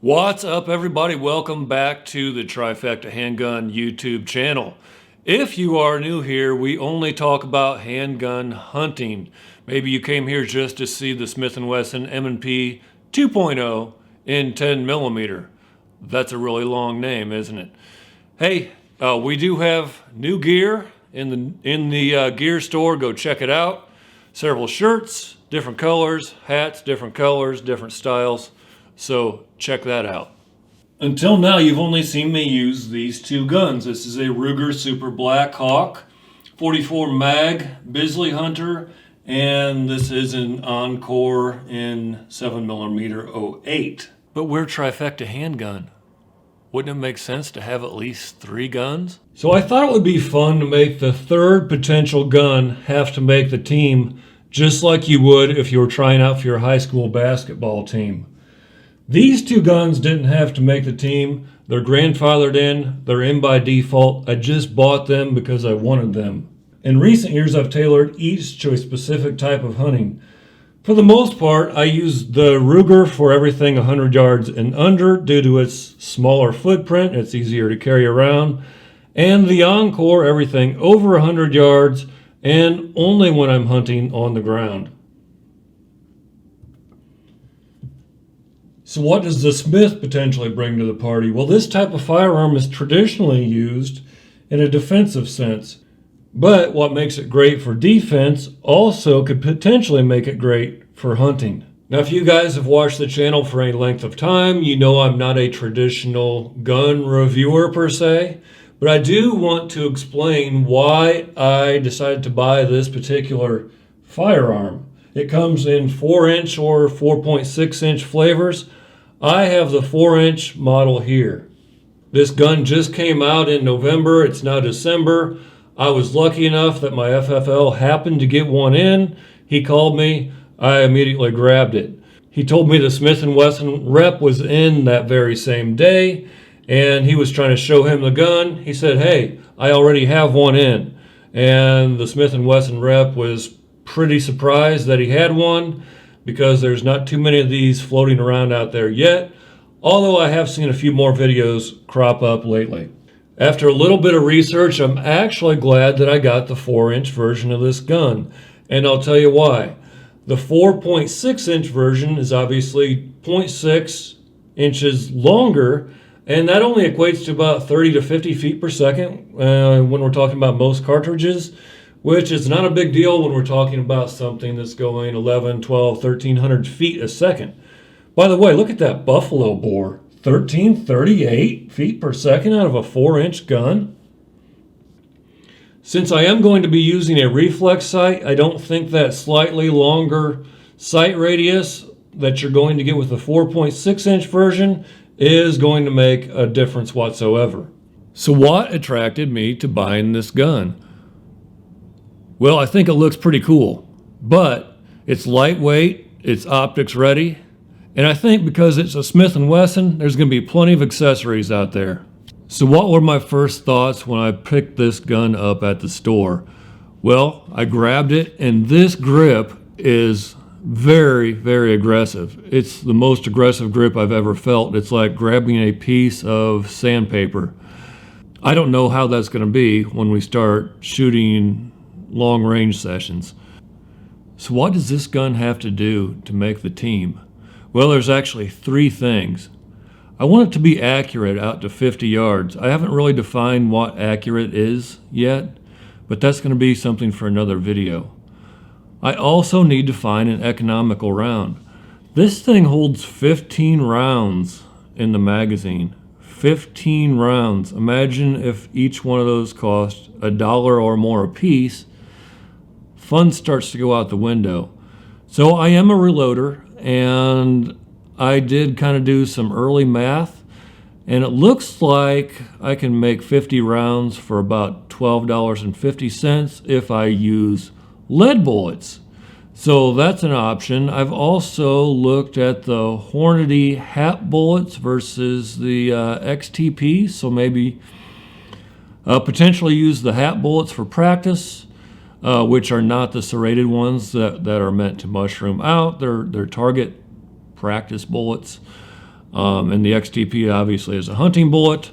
What's up, everybody? Welcome back to the Trifecta Handgun YouTube channel. If you are new here, we only talk about handgun hunting. Maybe you came here just to see the Smith & Wesson M&P 2.0 in 10 millimeter. That's a really long name, isn't it? Hey, we do have new gear in the gear store. Go check it out. Several shirts, different colors, hats, different colors, different styles. So check that out. Until now, you've only seen me use these two guns. This is a Ruger Super Black Hawk 44 mag Bisley Hunter, and this is an Encore in 7mm 08. But we're Trifecta Handgun. Wouldn't it make sense to have at least 3 guns? So I thought it would be fun to make the third potential gun have to make the team, just like you would if you were trying out for your high school basketball team. These two guns didn't have to make the team. They're grandfathered in. They're in by default. I just bought them because I wanted them. In recent years, I've tailored each to a specific type of hunting. For the most part, I use the Ruger for everything 100 yards and under due to its smaller footprint. It's easier to carry around. And the Encore, everything over 100 yards and only when I'm hunting on the ground. So what does the Smith potentially bring to the party? Well, this type of firearm is traditionally used in a defensive sense. But what makes it great for defense also could potentially make it great for hunting. Now, if you guys have watched the channel for any length of time, you know I'm not a traditional gun reviewer per se. But I do want to explain why I decided to buy this particular firearm. It comes in 4-inch or 4.6-inch flavors. I have the 4-inch model here. This gun just came out in November. It's now December. I was lucky enough that my FFL happened to get one in. He called me. I immediately grabbed it. He told me the Smith & Wesson rep was in that very same day, and he was trying to show him the gun. He said, "Hey, I already have one in." And the Smith & Wesson rep was pretty surprised that he had one, because there's not too many of these floating around out there yet, although I have seen a few more videos crop up lately. After a little bit of research, I'm actually glad that I got the 4-inch version of this gun, and I'll tell you why. The 4.6-inch version is obviously 0.6 inches longer, and that only equates to about 30 to 50 feet per second when we're talking about most cartridges, which is not a big deal when we're talking about something that's going 11, 12, 1,300 feet a second. By the way, look at that buffalo bore. 1,338 feet per second out of a 4-inch gun. Since I am going to be using a reflex sight, I don't think that slightly longer sight radius that you're going to get with the 4.6-inch version is going to make a difference whatsoever. So what attracted me to buying this gun? Well, I think it looks pretty cool, but it's lightweight, it's optics ready, and I think because it's a Smith & Wesson, there's going to be plenty of accessories out there. So what were my first thoughts when I picked this gun up at the store? Well, I grabbed it, and this grip is very, very aggressive. It's the most aggressive grip I've ever felt. It's like grabbing a piece of sandpaper. I don't know how that's going to be when we start shooting long range sessions. So what does this gun have to do to make the team? Well, there's actually 3 things. I want it to be accurate out to 50 yards. I haven't really defined what accurate is yet, but that's going to be something for another video. I also need to find an economical round. This thing holds 15 rounds in the magazine. 15 rounds. Imagine if each one of those cost $1 or more a piece. Fun starts to go out the window. So I am a reloader, and I did kind of do some early math, and it looks like I can make 50 rounds for about $12.50 if I use lead bullets. So that's an option. I've also looked at the Hornady hat bullets versus the XTP, so maybe potentially use the hat bullets for practice. Which are not the serrated ones that are meant to mushroom out. They're target practice bullets. And the XTP obviously is a hunting bullet.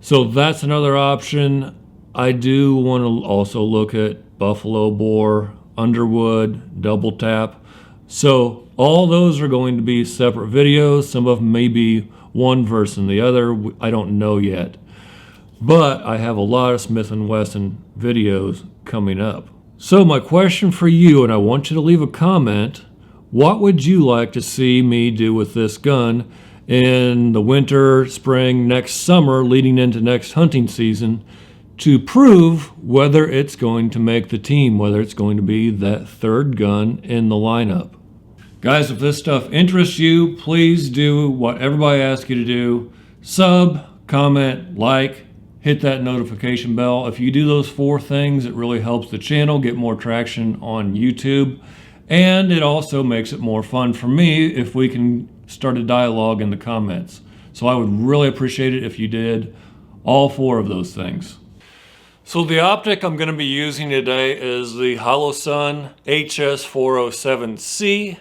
So that's another option. I do want to also look at buffalo bore, underwood, double tap. So all those are going to be separate videos. Some of them may be one versus the other. I don't know yet. But I have a lot of Smith & Wesson videos coming up. So my question for you, and I want you to leave a comment, what would you like to see me do with this gun in the winter, spring, next summer, leading into next hunting season, to prove whether it's going to make the team, whether it's going to be that third gun in the lineup. Guys, if this stuff interests you, please do what everybody asks you to do. Sub, comment, like, hit that notification bell. If you do those 4 things, it really helps the channel get more traction on YouTube. And it also makes it more fun for me if we can start a dialogue in the comments. So I would really appreciate it if you did all 4 of those things. So the optic I'm going to be using today is the Holosun HS407C.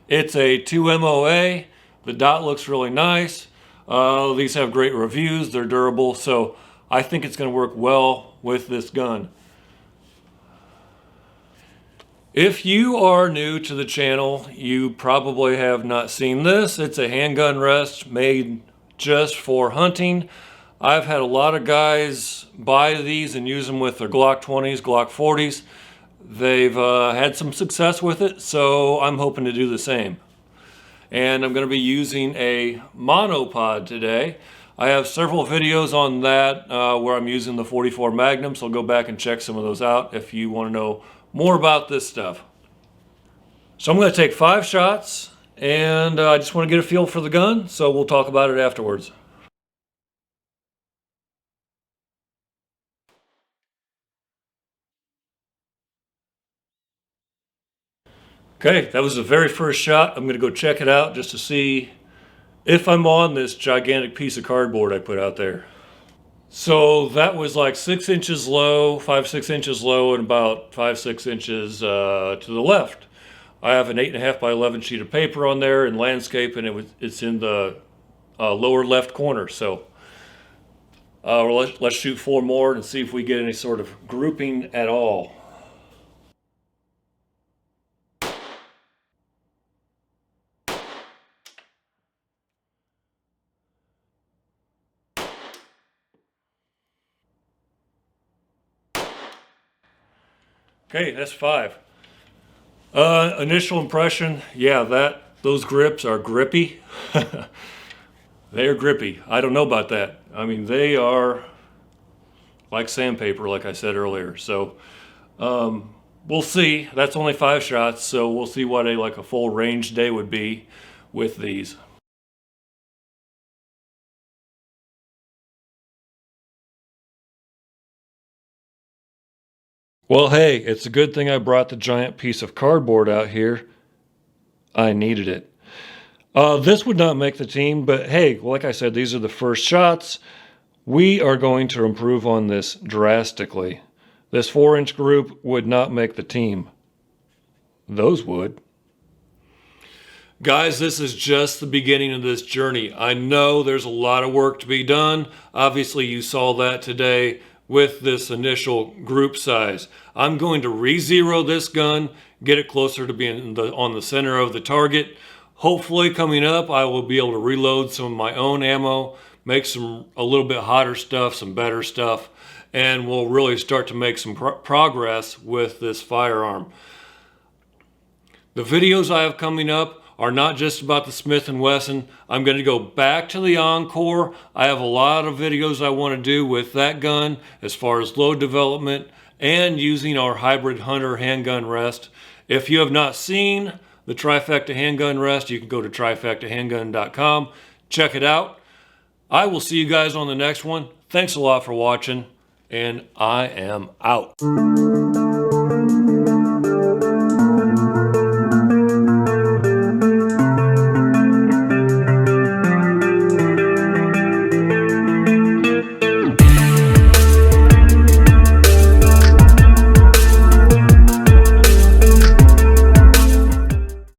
It's a 2 MOA. The dot looks really nice. These have great reviews. They're durable. So I think it's going to work well with this gun. If you are new to the channel, you probably have not seen this. It's a handgun rest made just for hunting. I've had a lot of guys buy these and use them with their Glock 20s, Glock 40s. They've had some success with it, so I'm hoping to do the same. And I'm going to be using a monopod today. I have several videos on that where I'm using the 44 Magnum, so go back and check some of those out if you want to know more about this stuff. So I'm going to take 5 shots, and I just want to get a feel for the gun, so we'll talk about it afterwards. Okay, that was the very first shot. I'm going to go check it out just to see if I'm on this gigantic piece of cardboard I put out there. So that was like 6 inches low, 5-6 inches low, and about 5-6 inches to the left. I have an 8.5 by 11 sheet of paper on there in landscape, and it's in the lower left corner. So let's shoot 4 more and see if we get any sort of grouping at all. Okay, that's 5. Initial impression, yeah, those grips are grippy. They are grippy. I don't know about that. I mean, they are like sandpaper, like I said earlier. So we'll see. That's only 5 shots, so we'll see what a full range day would be with these. Well, hey, it's a good thing I brought the giant piece of cardboard out here. I needed it. This would not make the team, but hey, like I said, these are the first shots. We are going to improve on this drastically. This 4-inch group would not make the team. Those would. Guys, this is just the beginning of this journey. I know there's a lot of work to be done. Obviously, you saw that today with this initial group size. I'm going to re-zero this gun, get it closer to being on the center of the target. Hopefully coming up, I will be able to reload some of my own ammo, make a little bit hotter stuff, some better stuff, and we'll really start to make some progress with this firearm. The videos I have coming up are not just about the Smith & Wesson. I'm going to go back to the Encore. I have a lot of videos I want to do with that gun as far as load development and using our hybrid hunter handgun rest. If you have not seen the Trifecta Handgun Rest, you can go to Trifectahandgun.com. Check it out. I will see you guys on the next one. Thanks a lot for watching, and I am out.